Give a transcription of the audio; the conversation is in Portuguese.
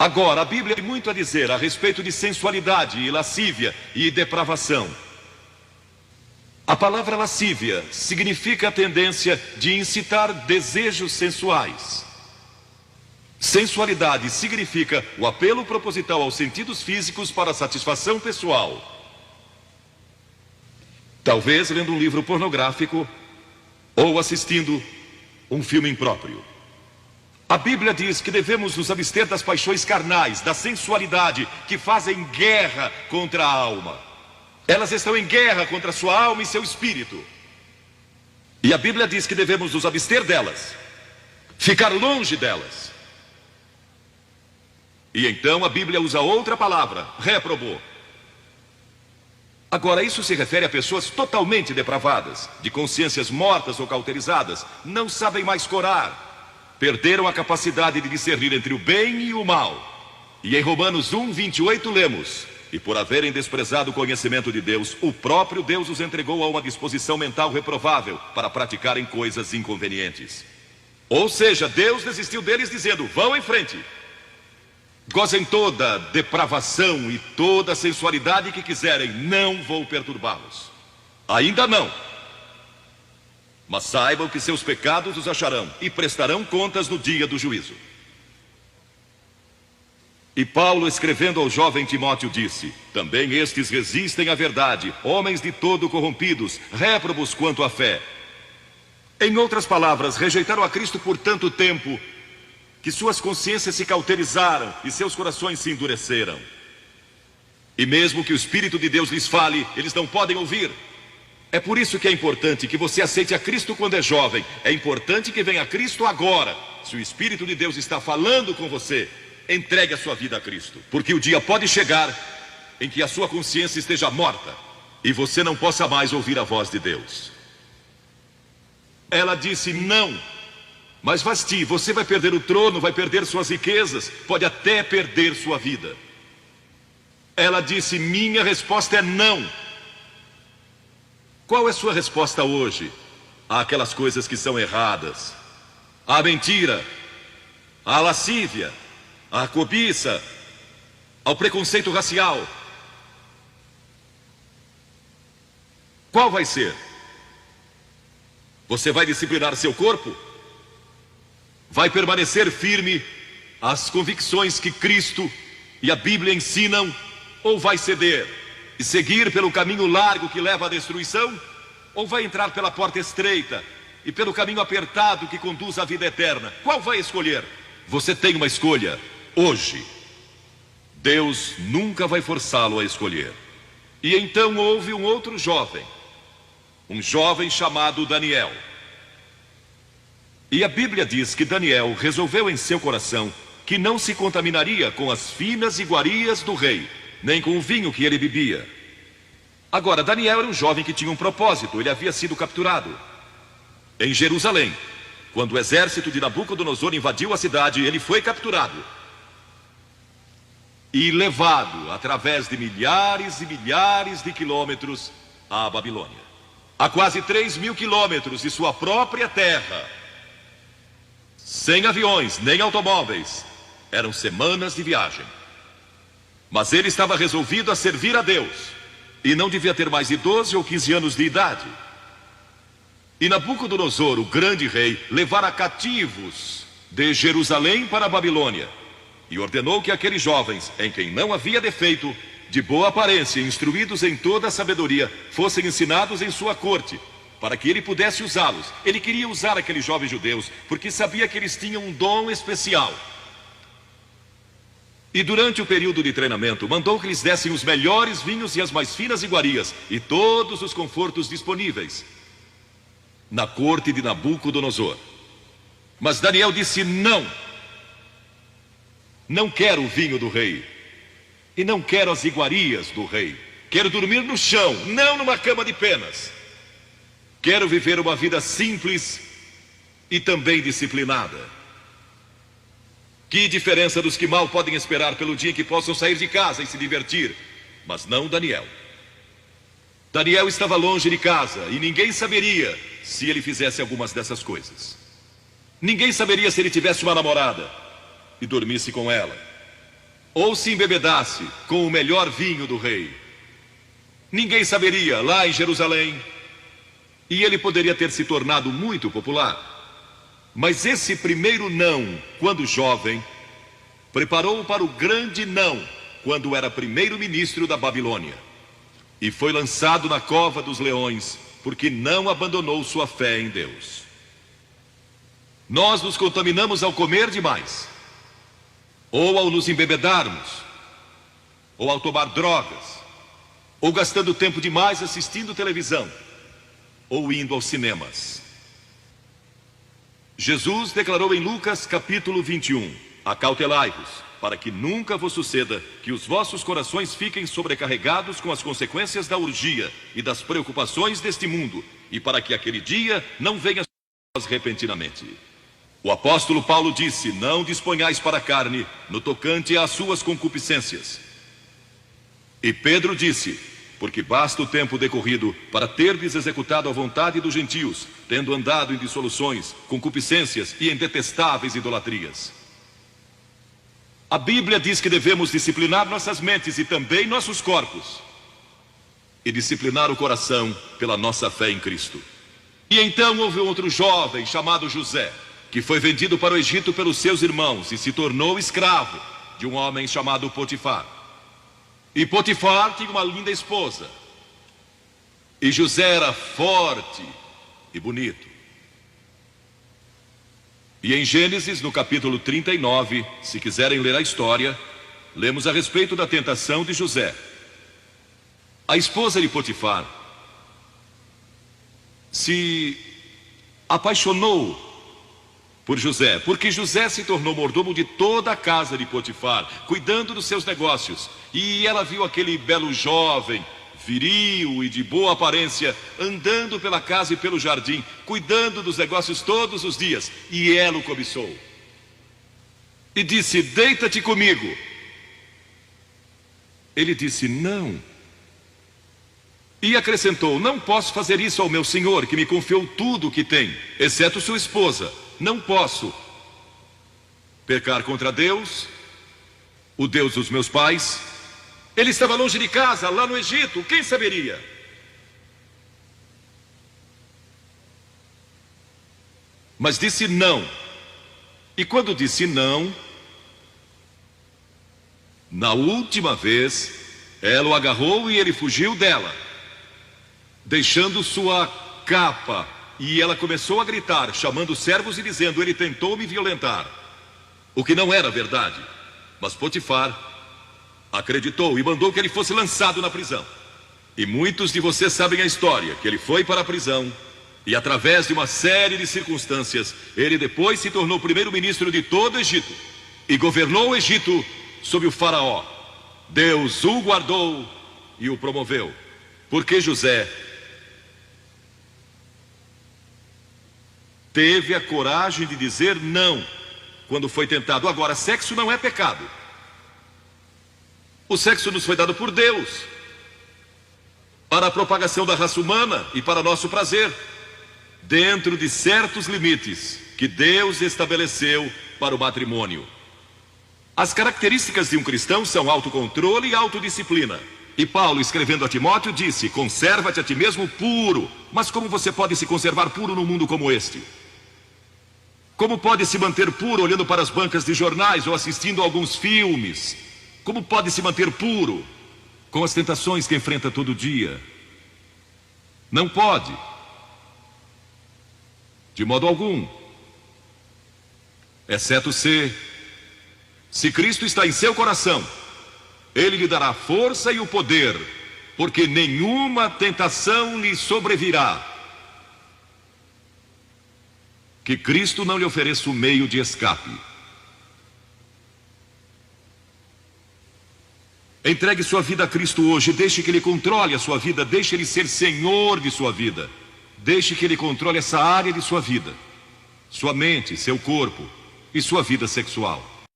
Agora, a Bíblia tem muito a dizer a respeito de sensualidade e lascívia e depravação. A palavra lascívia significa a tendência de incitar desejos sensuais. Sensualidade significa o apelo proposital aos sentidos físicos para satisfação pessoal. Talvez lendo um livro pornográfico ou assistindo um filme impróprio. A Bíblia diz que devemos nos abster das paixões carnais, da sensualidade, que fazem guerra contra a alma. Elas estão em guerra contra a sua alma e seu espírito. E a Bíblia diz que devemos nos abster delas, ficar longe delas. E então a Bíblia usa outra palavra, réprobo. Agora, isso se refere a pessoas totalmente depravadas, de consciências mortas ou cauterizadas, não sabem mais corar. Perderam a capacidade de discernir entre o bem e o mal. E em Romanos 1:28 lemos: e por haverem desprezado o conhecimento de Deus, o próprio Deus os entregou a uma disposição mental reprovável para praticarem coisas inconvenientes. Ou seja, Deus desistiu deles dizendo: vão em frente. Gozem toda depravação e toda sensualidade que quiserem, não vou perturbá-los. Ainda não. Mas saibam que seus pecados os acharão e prestarão contas no dia do juízo. E Paulo, escrevendo ao jovem Timóteo, disse: também estes resistem à verdade, homens de todo corrompidos, réprobos quanto à fé. Em outras palavras, rejeitaram a Cristo por tanto tempo que suas consciências se cauterizaram e seus corações se endureceram. E mesmo que o Espírito de Deus lhes fale, eles não podem ouvir. É por isso que é importante que você aceite a Cristo quando é jovem. É importante que venha a Cristo agora. Se o Espírito de Deus está falando com você, entregue a sua vida a Cristo. Porque o dia pode chegar em que a sua consciência esteja morta e você não possa mais ouvir a voz de Deus. Ela disse: não. Mas Vasti, você vai perder o trono, vai perder suas riquezas, pode até perder sua vida. Ela disse: minha resposta é não. Qual é sua resposta hoje àquelas coisas que são erradas? À mentira, à lascívia, à cobiça, ao preconceito racial? Qual vai ser? Você vai disciplinar seu corpo? Vai permanecer firme às convicções que Cristo e a Bíblia ensinam? Ou vai ceder e seguir pelo caminho largo que leva à destruição? Ou vai entrar pela porta estreita e pelo caminho apertado que conduz à vida eterna? Qual vai escolher? Você tem uma escolha hoje. Deus nunca vai forçá-lo a escolher. E então houve um outro jovem, um jovem chamado Daniel. E a Bíblia diz que Daniel resolveu em seu coração que não se contaminaria com as finas iguarias do rei, nem com o vinho que ele bebia. Agora, Daniel era um jovem que tinha um propósito. Ele havia sido capturado em Jerusalém. Quando o exército de Nabucodonosor invadiu a cidade, ele foi capturado e levado através de milhares e milhares de quilômetros à Babilônia. A quase 3.000 quilômetros de sua própria terra, sem aviões nem automóveis. Eram semanas de viagem. Mas ele estava resolvido a servir a Deus. E não devia ter mais de 12 ou 15 anos de idade. E Nabucodonosor, o grande rei, levara cativos de Jerusalém para a Babilônia. E ordenou que aqueles jovens, em quem não havia defeito, de boa aparência, instruídos em toda a sabedoria, fossem ensinados em sua corte, para que ele pudesse usá-los. Ele queria usar aqueles jovens judeus, porque sabia que eles tinham um dom especial. E durante o período de treinamento, mandou que lhes dessem os melhores vinhos e as mais finas iguarias, e todos os confortos disponíveis na corte de Nabucodonosor. Mas Daniel disse: não. Não quero o vinho do rei, e não quero as iguarias do rei. Quero dormir no chão, não numa cama de penas. Quero viver uma vida simples e também disciplinada. Que diferença dos que mal podem esperar pelo dia em que possam sair de casa e se divertir. Mas não Daniel. Daniel estava longe de casa e ninguém saberia se ele fizesse algumas dessas coisas. Ninguém saberia se ele tivesse uma namorada e dormisse com ela. ou se embebedasse com o melhor vinho do rei. Ninguém saberia lá em Jerusalém, e ele poderia ter se tornado muito popular. Mas esse primeiro não, quando jovem, preparou-o para o grande não, quando era primeiro-ministro da Babilônia. E foi lançado na cova dos leões, porque não abandonou sua fé em Deus. Nós nos contaminamos ao comer demais, ou ao nos embebedarmos, ou ao tomar drogas, ou gastando tempo demais assistindo televisão, ou indo aos cinemas. Jesus declarou em Lucas capítulo 21, acautelai-vos, para que nunca vos suceda que os vossos corações fiquem sobrecarregados com as consequências da orgia e das preocupações deste mundo, e para que aquele dia não venha sobre vós repentinamente. O apóstolo Paulo disse, não disponhais para a carne no tocante às suas concupiscências. E Pedro disse, porque basta o tempo decorrido para terdes executado a vontade dos gentios, tendo andado em dissoluções, concupiscências e em detestáveis idolatrias. A Bíblia diz que devemos disciplinar nossas mentes e também nossos corpos, e disciplinar o coração pela nossa fé em Cristo. E então houve outro jovem chamado José, que foi vendido para o Egito pelos seus irmãos e se tornou escravo de um homem chamado Potifar. E Potifar tinha uma linda esposa, e José era forte e bonito. E em Gênesis, no capítulo 39, se quiserem ler a história, lemos a respeito da tentação de José. A esposa de Potifar se apaixonou por José, porque José se tornou mordomo de toda a casa de Potifar, cuidando dos seus negócios. E ela viu aquele belo jovem, viril e de boa aparência, andando pela casa e pelo jardim, cuidando dos negócios todos os dias. E ela o cobiçou. E disse, deita-te comigo. Ele disse, não. E acrescentou, não posso fazer isso ao meu senhor, que me confiou tudo o que tem, exceto sua esposa. Não posso pecar contra Deus, o Deus dos meus pais. Ele estava longe de casa, lá no Egito, quem saberia? Mas disse não. E quando disse não, na última vez, ela o agarrou e ele fugiu dela, deixando sua capa. E ela começou a gritar, chamando os servos e dizendo, ele tentou me violentar. O que não era verdade. Mas Potifar acreditou e mandou que ele fosse lançado na prisão. E muitos de vocês sabem a história, que ele foi para a prisão. E através de uma série de circunstâncias, ele depois se tornou primeiro-ministro de todo o Egito. E governou o Egito sob o faraó. Deus o guardou e o promoveu. Porque José teve a coragem de dizer não quando foi tentado. Agora, sexo não é pecado. O sexo nos foi dado por Deus para a propagação da raça humana e para nosso prazer, dentro de certos limites que Deus estabeleceu para o matrimônio. As características de um cristão são autocontrole e autodisciplina. E Paulo, escrevendo a Timóteo, disse, conserva-te a ti mesmo puro. Mas como você pode se conservar puro num mundo como este? Como pode se manter puro olhando para as bancas de jornais ou assistindo a alguns filmes? Como pode se manter puro com as tentações que enfrenta todo dia? Não pode, de modo algum, exceto se Cristo está em seu coração. Ele lhe dará força e o poder, porque nenhuma tentação lhe sobrevirá que Cristo não lhe ofereça o meio de escape. Entregue sua vida a Cristo hoje, deixe que Ele controle a sua vida, deixe Ele ser Senhor de sua vida, deixe que Ele controle essa área de sua vida, sua mente, seu corpo e sua vida sexual.